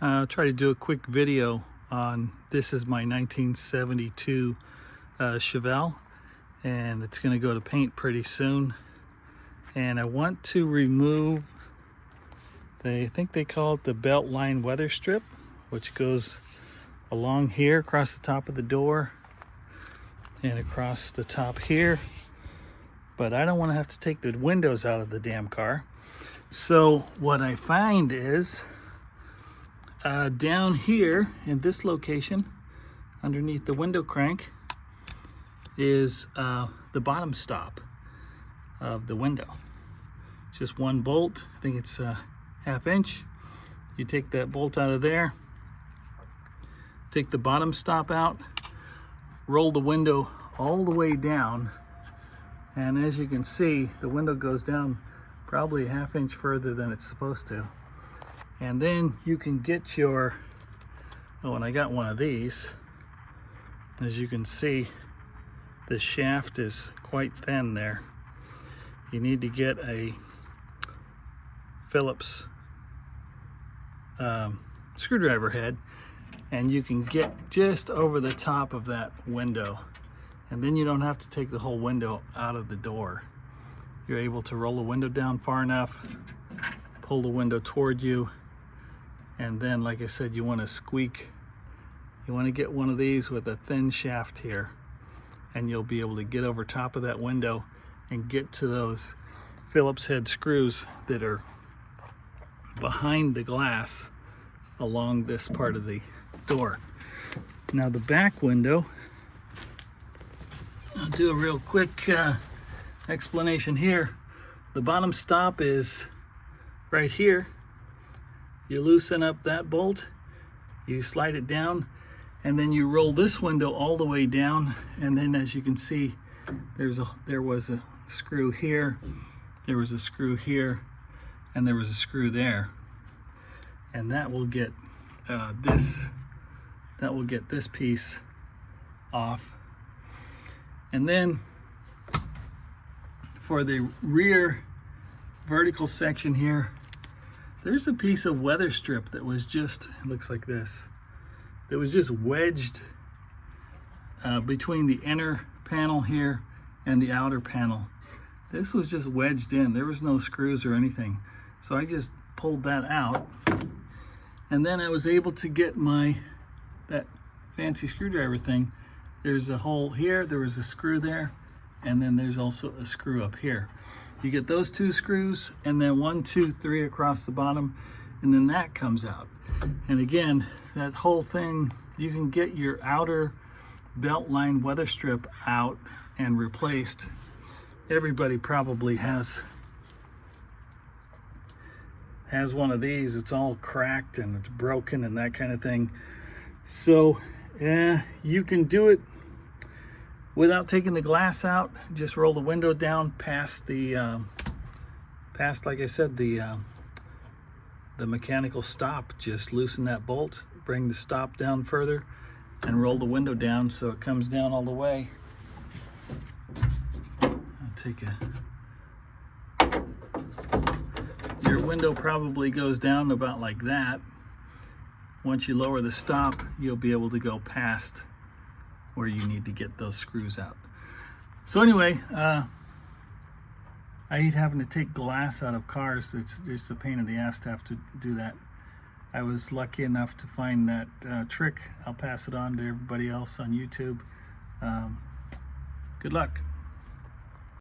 I'll try to do a quick video on this. Is my 1972 Chevelle, and it's going to go to paint pretty soon. And I want to remove I think they call it the Belt-line Weatherstrip, which goes along here across the top of the door and across the top here. But I don't want to have to take the windows out of the damn car. So what I find is down here in this location, underneath the window crank, is the bottom stop of the window. It's just one bolt. I think it's a ½ inch. You take that bolt out of there, take the bottom stop out, roll the window all the way down, and as you can see, the window goes down probably a ½ inch further than it's supposed to. And then you can get your, oh, and I got one of these. As you can see, the shaft is quite thin there. You need to get a Phillips screwdriver head, and you can get just over the top of that window, and then you don't have to take the whole window out of the door. You're able to roll the window down far enough, pull the window toward you, and then, like I said, you want to squeak. You want to get one of these with a thin shaft here, and you'll be able to get over top of that window and get to those Phillips head screws that are behind the glass along this part of the door. Now the back window, I'll do a real quick explanation here. The bottom stop is right here. You loosen up that bolt, you slide it down, and then you roll this window all the way down. And then, as you can see, there was a screw here, there was a screw here, and there was a screw there, and that will get this piece off. And then for the rear vertical section here, there's a piece of weather strip that was just, it looks like this, that was just wedged between the inner panel here and the outer panel. This was just wedged in. There was no screws or anything. So I just pulled that out, and then I was able to get that fancy screwdriver thing. There's a hole here, there was a screw there, and then there's also a screw up here. You get those two screws, and then 1, 2, 3 across the bottom, and then that comes out. And again, that whole thing, you can get your outer Belt-line Weatherstrip out and replaced. Everybody probably has one of these. It's all cracked and it's broken and that kind of thing. So you can do it without taking the glass out. Just roll the window down past like I said, the mechanical stop. Just loosen that bolt, bring the stop down further, and roll the window down so it comes down all the way. Your window probably goes down about like that. Once you lower the stop, you'll be able to go past where you need to get those screws out. So anyway, I hate having to take glass out of cars. It's just a pain in the ass to have to do that. I was lucky enough to find that trick. I'll pass it on to everybody else on YouTube. Good luck.